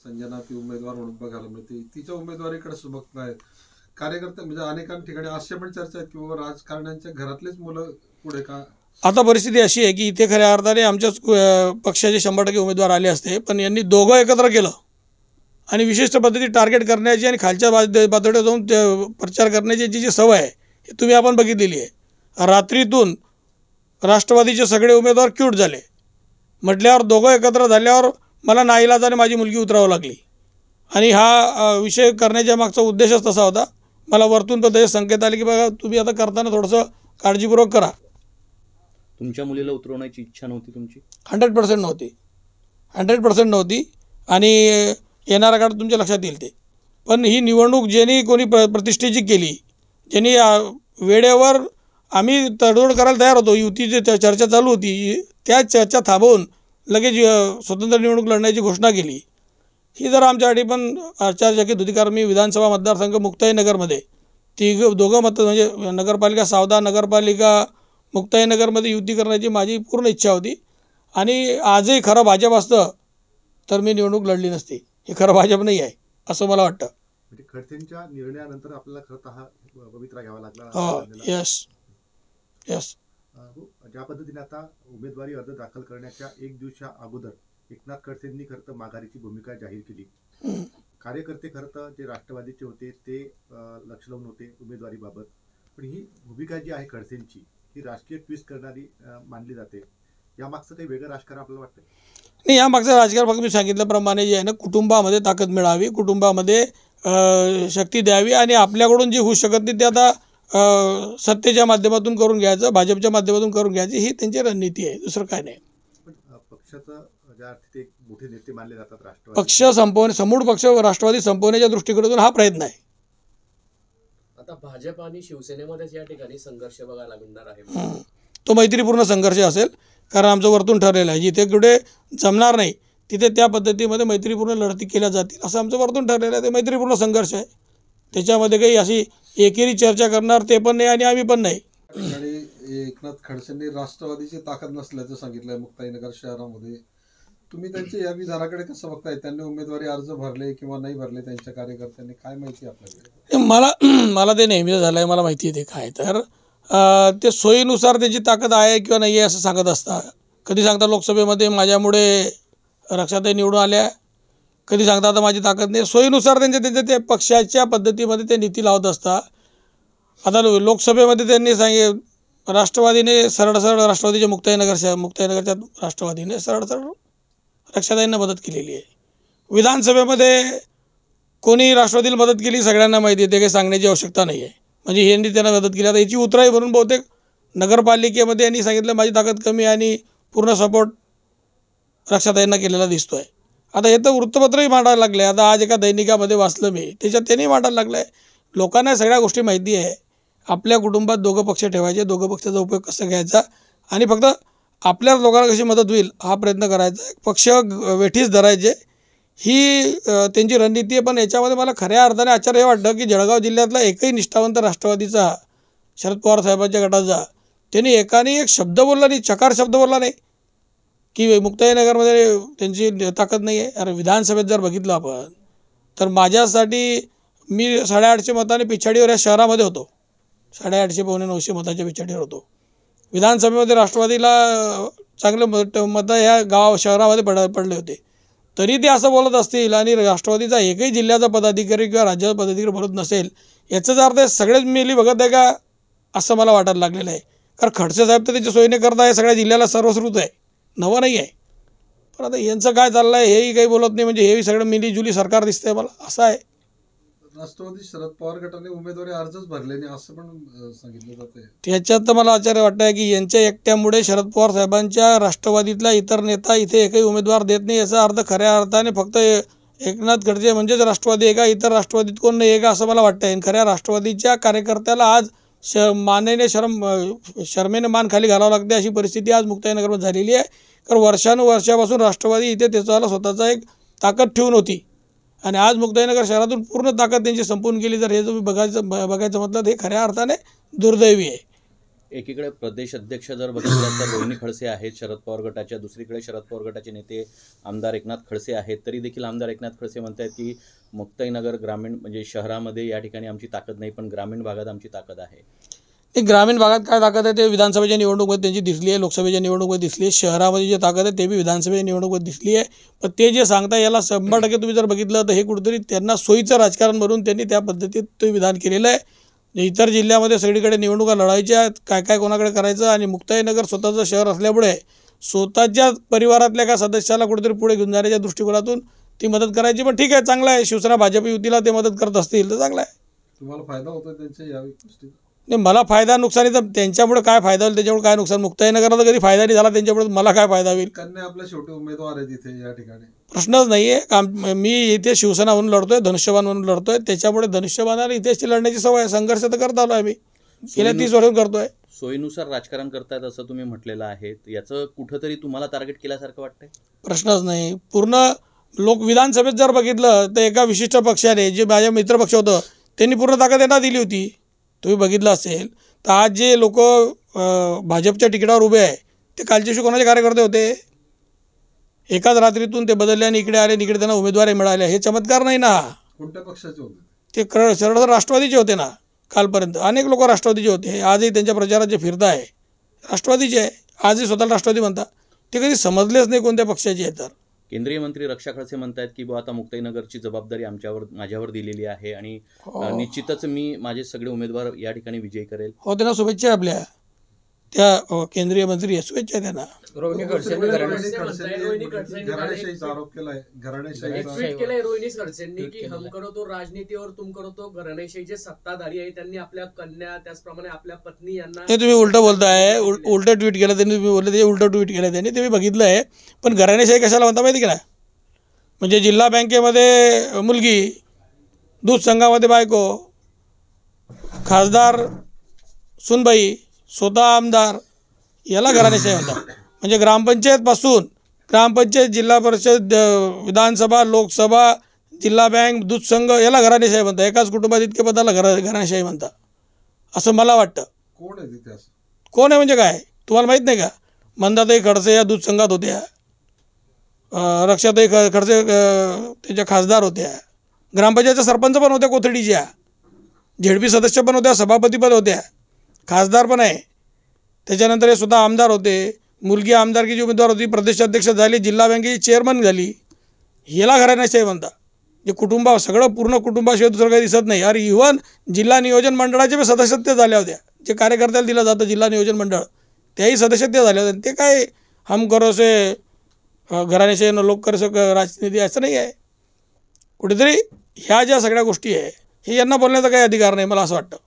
संजना ती उमेदवार म्हणून बघायला मिळते, तिच्या उमेदवारीकडे सुबक नाहीत कार्यकर्ते. म्हणजे अनेक ठिकाणी अशा पण चर्चा आहेत की बाबा राजकारण्यांच्या घरातलेच मुलं पुढे का. आता परिस्थिती अशी आहे की इथे खऱ्या अर्थाने आमच्याच पक्षाचे 100% उमेदवार आले असते, पण यांनी दोघं एकत्र केलं आणि विशिष्ट पद्धती टार्गेट करण्याची आणि खालच्या पातळीवर जाऊन प्रचार करण्याची जी सवय आहे ही तुम्ही आपण बघितलेली आहे. रात्रीतून राष्ट्रवादीचे सगळे उमेदवार क्यूट झाले म्हटल्यावर दोघं एकत्र झाल्यावर मला नाईलाजाने माझी मुलगी उतरावं लागली आणि हा विषय करण्याच्या मागचा उद्देशच तसा होता. मला वरतून पण त्याचे संकेत आले की बघा तुम्ही आता करताना थोडंसं काळजीपूर्वक करा. तुमच्या मुलीला उतरवण्याची इच्छा नव्हती तुमची? 100% नव्हती, 100% नव्हती आणि येणाऱ्या काळात तुमच्या लक्षात येईल ते. पण ही निवडणूक ज्यांनी कोणी प्रतिष्ठेची केली, ज्यांनी वेळेवर आम्ही तडजोड करायला तयार होतो, युतीची चर्चा चालू होती, त्या चर्चा थांबवून लगेच स्वतंत्र निवडणूक लढण्याची घोषणा केली, ही जर आमच्यासाठी पण आश्चर्यचकित होती. कारण मी विधानसभा मतदारसंघ मुक्ताईनगरमध्ये दोघं मत म्हणजे नगरपालिका सावदा, नगरपालिका मुक्ताईनगरमध्ये युती करण्याची माझी पूर्ण इच्छा होती आणि आजही खरं भाजप असतं तर मी निवडणूक लढली नसती. हे खरं भाजप नाही आहे असं मला वाटतं. म्हणजे खडसेंच्या निर्णयानंतर आपल्याला खरं हा पवित्रा घ्यावा लागला. हो, यस यस. ज्या पद्धतीने आता उमेदवारी अर्ज दाखल करण्याच्या एक दिवसा अगोदर एकनाथ खडसेंनी खरं तर माघारीची भूमिका जाहीर केली. कार्यकर्ते खरं तर जे राष्ट्रवादीचे होते ते लक्ष लावून होते उमेदवारीबाबत, पण ही भूमिका जी आहे खडसेंची ही राजकीय ट्विस्ट करणारी मानली जाते. यामागचं काही वेगळं राजकारण आपल्याला वाटतं? नाही, यामागचं राजकारण फक्त मी सांगितल्याप्रमाणे जे आहे ना, कुटुंबामध्ये ताकद मिळावी, कुटुंबामध्ये शक्ती द्यावी आणि आपल्याकडून जी होऊ शकत नाही ते आता सत्तेच्या माध्यमातून करून घ्यायचं, भाजपच्या माध्यमातून करून घ्यायची, ही त्यांची रणनीती आहे, दुसरं काय नाही. पण पक्षाचं ज्या अर्थी ते मोठे नेते मानले जातात राष्ट्रवादी, पक्ष समूळ पक्ष राष्ट्रवादी संपवण्याच्या दृष्टिकोनातून हा प्रयत्न आहे. आता भाजप आणि शिवसेनेमध्येच या ठिकाणी संघर्ष बघायला मिळणार आहे. तो मैत्रीपूर्ण संघर्ष असेल, कारण आमचं वरतून ठरलेलं आहे जिथे कुठे जमणार नाही तिथे त्या पद्धतीमध्ये मैत्रीपूर्ण लढती केल्या जातील असं आमचं वरतून ठरलेलं आहे. ते मैत्रीपूर्ण संघर्ष आहे, त्याच्यामध्ये काही अशी एकेरी चर्चा करणार ते पण नाही आणि आम्ही पण नाही. आणि एकनाथ खडसेंनी राष्ट्रवादीची ताकद नसल्याचं सांगितलंय मुक्ताईनगर शहरामध्ये. तुम्ही त्यांच्या या विधानाकडे कसं बघताय? त्यांनी उमेदवारी अर्ज भरले किंवा नाही भरले त्यांच्या कार्यकर्त्यांनी, काय माहिती आपल्याकडे? मला ते नेहमीच झालं आहे, मला माहिती आहे ते काय. तर ते सोयीनुसार त्याची ताकद आहे किंवा नाही आहे असं सांगत असतात. कधी सांगता लोकसभेमध्ये माझ्यामुळे रक्षाताई निवडून आल्या, कधी सांगता आता माझी ताकद नाही. सोयीनुसार त्यांच्या ते पक्षाच्या पद्धतीमध्ये ते नीती लावत असतात. आता लोकसभेमध्ये त्यांनी राष्ट्रवादीने सरळ राष्ट्रवादीच्या मुक्ताईनगरच्या राष्ट्रवादीने सरळ रक्षाताईंना मदत केलेली आहे. विधानसभेमध्ये कोणी राष्ट्रवादीला मदत केली सगळ्यांना माहिती आहे, ते काही सांगण्याची आवश्यकता नाही आहे. म्हणजे यांनी त्यांना मदत केली. आता याची उतराई म्हणून बहुतेक नगरपालिकेमध्ये यांनी सांगितलं माझी ताकद कमी आणि पूर्ण सपोर्ट रक्षाताईंना केलेला दिसतो आहे. आता हे तर वृत्तपत्रही मांडायला लागले. आता आज एका दैनिकामध्ये वाचलं मी, त्याच्यात त्यांनी मांडायला लागलं आहे. लोकांना सगळ्या गोष्टी माहिती आहे. आपल्या कुटुंबात दोघं पक्ष ठेवायचे, दोघं पक्षाचा उपयोग कसा घ्यायचा आणि फक्त आपल्या लोकांना कशी मदत होईल हा प्रयत्न करायचा. पक्ष वेठीस धरायचे ही त्यांची रणनीती आहे. पण याच्यामध्ये मला खऱ्या अर्थाने आश्चर्य हे वाटतं की जळगाव जिल्ह्यातला एकही निष्ठावंत राष्ट्रवादीचा शरद पवार साहेबांच्या गटाचा त्यांनी एकाने एक शब्द बोलला नाही, चकार शब्द बोलला नाही की मुक्ताईनगरमध्ये त्यांची ताकद नाही आहे. अरे विधानसभेत जर बघितलं आपण तर माझ्यासाठी मी 850 मताने पिछाडीवर या शहरामध्ये होतो, 850-900 मताच्या पिछाडीवर होतो. विधानसभेमध्ये राष्ट्रवादीला चांगले मतं ह्या शहरामध्ये पडले होते, तरी ते असं बोलत असतील आणि राष्ट्रवादीचा एकही जिल्ह्याचा पदाधिकारी किंवा राज्याचा पदाधिकारी बोलत नसेल याचाच अर्थ सगळेच मिली बघत आहे का असं मला वाटायला लागलेलं आहे. कारण खडसे साहेब तर त्याच्या सोयीने करत आहे, सगळ्या जिल्ह्याला सर्वश्रुत आहे, नवं नाही आहे. पण आता यांचं काय चाललं आहे हेही काही बोलत नाही. म्हणजे हेही सगळं मिलीजुली सरकार दिसतंय मला असं आहे. राष्ट्रवादी शरद पवार गटाने उमेदवारी अर्जच भरले नाही असं पण सांगितलं जाते. त्याच्यात तर मला आश्चर्य वाटतं आहे की यांच्या एकट्यामुळे शरद पवार साहेबांच्या राष्ट्रवादीतला इतर नेता इथे एकही उमेदवार देत नाही. याचा अर्थ खऱ्या अर्थाने फक्त एकनाथ खडसे म्हणजेच राष्ट्रवादी आहे का, इतर राष्ट्रवादीत कोण नाही आहे का असं मला वाटतं आहे. खऱ्या राष्ट्रवादीच्या कार्यकर्त्याला आज शर्मेने मान खाली घालावं लागते अशी परिस्थिती आज मुक्ताईनगरमध्ये झालेली आहे. कारण वर्षापासून राष्ट्रवादी इथे त्याचा स्वतःचा एक ताकद ठेवून होती आणि आज मुक्ताईनगर शहरातून पूर्ण ताकद त्यांची संपून गेली. जर हे तुम्ही बघायचं म्हटलं तर हे खऱ्या अर्थाने दुर्दैवी आहे. एकीकडे प्रदेश अध्यक्ष जर बघितलं तर रोहिणी खडसे आहेत शरद पवार गटाच्या, दुसरीकडे शरद पवार गटाचे नेते आमदार एकनाथ खडसे आहेत. तरी देखील आमदार एकनाथ खडसे म्हणतात की मुक्ताईनगर ग्रामीण म्हणजे शहरामध्ये या ठिकाणी आमची ताकद नाही, पण ग्रामीण भागात आमची ताकद आहे. ते ग्रामीण भागात काय ताकद आहे ते विधानसभेच्या निवडणुकीमध्ये त्यांची दिसली आहे, लोकसभेच्या निवडणुकीमध्ये दिसली आहे. शहरामध्ये जे ताकद आहे ते बी विधानसभेच्या निवडणुकीमध्ये दिसली आहे. पण ते जे सांगता याला 100% तुम्ही जर बघितलं तर हे कुठेतरी त्यांना सोयीचं राजकारण म्हणून त्यांनी त्या पद्धतीत ते विधान केलेलं आहे. इतर जिल्ह्यामध्ये सगळीकडे निवडणुका लढायच्या, काय काय कोणाकडे करायचं, आणि मुक्ताईनगर स्वतःचं शहर असल्यामुळे स्वतःच्या परिवारातल्या का सदस्याला कुठेतरी पुढे घेऊन जाण्याच्या दृष्टिकोनातून ती मदत करायची. पण ठीक आहे, चांगलं आहे. शिवसेना भाजप युतीला ते मदत करत असतील तर चांगलं आहे. तुम्हाला फायदा होतो त्यांच्या या गोष्टीचा? नाही, मला फायदा नुकसानीचा त्यांच्यामुळे काय फायदा होईल, त्याच्यामुळे काय नुकसान. मुक्ताईनगरला तर कधी फायदा नाही झाला त्यांच्यामुळे, मला काय फायदा होईल. कन्या आपल्या शेवटी उमेदवार आहेत इथे या ठिकाणी. प्रश्नच नाही आहे. मी इथे शिवसेना म्हणून लढतोय, धनुष्यबाण म्हणून लढतोय. त्याच्यामुळे धनुष्यबाणाला इथेची लढण्याची सवय आहे. संघर्ष तर करत आलो आम्ही, गेल्या 30 वर्षांपासून करतोय. सोयीनुसार राजकारण करतायत असं तुम्ही म्हटलेलं आहे. याचं कुठंतरी तुम्हाला टार्गेट केल्यासारखं वाटतंय? प्रश्नच नाही. पूर्ण लोक विधानसभेत जर बघितलं तर एका विशिष्ट पक्षाने, जे माझ्या मित्रपक्ष होतं, त्यांनी पूर्ण ताकद यांना दिली होती. तुम्ही बघितलं असेल तर आज जे लोक भाजपच्या तिकिटावर उभे आहे ते कालच्या दिवशी कोणाचे कार्यकर्ते होते? एकाच रात्रीतून ते बदलले आणि इकडे आले, इकडे त्यांना उमेदवारी मिळाल्या. हे चमत्कार नाही ना. कोणत्या पक्षाचे होते? ते सरळ राष्ट्रवादीचे होते ना. कालपर्यंत अनेक लोक राष्ट्रवादीचे होते. आजही त्यांच्या प्रचारात जे फिरत आहे राष्ट्रवादीचे आहे. आजही स्वतःला राष्ट्रवादी म्हणतात. ते कधी समजलेच नाही कोणत्या पक्षाचे आहे. तर केंद्रीय मंत्री रक्षा खडसे म्हणतात की बुवा आता मुक्ताईनगरची जबाबदारी माझ्यावर दिलेली आहे आणि निश्चितच मी माझे सगळे उमेदवार या ठिकाणी विजयी करेल. हो, त्यांना शुभेच्छा आहे. आपल्या त्या केंद्रीय मंत्री शुभेच्छा आहे त्यांना. रोहिणी खडसेंनी घराणेशाहीचा आरोप केलाय. घराणेशाहीचा ट्विट केलंय रोहिणी खडसेंनी की हम करो तो राजनीति और तुम करो तो घराणेशाही. जे सत्ताधारी आहे त्यांनी आपल्या कन्या, त्याचप्रमाणे आपल्या पत्नी यांना. ते तुम्ही उलटं बोलताय. उलटं ट्विट केलं त्यांनी. तुम्ही बोलले ते उलटं ट्विट केलं त्यांनी, ते मी बघितलं आहे. पण घराणेशाही कशाला म्हणता माहिती का? म्हणजे जिल्हा बँकेमध्ये मुलगी, दूध संघामध्ये बायको, खासदार सुनबाई, स्वतः आमदार, याला घराणेशाही म्हणतात. म्हणजे ग्रामपंचायतपासून ग्रामपंचायत, जिल्हा परिषद, विधानसभा, लोकसभा, जिल्हा बँक, दूध संघ, याला घराणेशाही म्हणतात. एकाच कुटुंबात इतके पदाला घराणेशाही म्हणतात असं मला वाटतं. कोण आहे तिथे? असं कोण आहे म्हणजे काय तुम्हाला माहीत नाही का? मंदाताई खडसे या दूध संघात होत्या. रक्षाताई खडसे त्याच्या खासदार होत्या. ग्रामपंचायतच्या सरपंच पण होत्या कोथळीच्या. झेडपी सदस्य पण होत्या, सभापती पण होत्या, खासदार पण आहे. त्याच्यानंतर हे स्वतः आमदार होते. मुलगी आमदारकीची उमेदवार होती, प्रदेशाध्यक्ष झाली, जिल्हा बँकेची चेअरमन झाली. याला घराणेशाही म्हणतात. जे कुटुंबा, सगळं पूर्ण कुटुंबाशिवाय दुसरं काही दिसत नाही. अरे इव्हन जिल्हा नियोजन मंडळाचे बी सदस्यत्व झाल्या होत्या. जे कार्यकर्त्याला दिलं जातं जिल्हा नियोजन मंडळ, त्याही सदस्यत्व झाले होते. ते काय हम करोसे घराणेशाही न लोक करसे राजनीती असं नाही आहे. कुठेतरी ह्या ज्या सगळ्या गोष्टी आहे हे यांना बोलण्याचा काही अधिकार नाही मला असं वाटतं.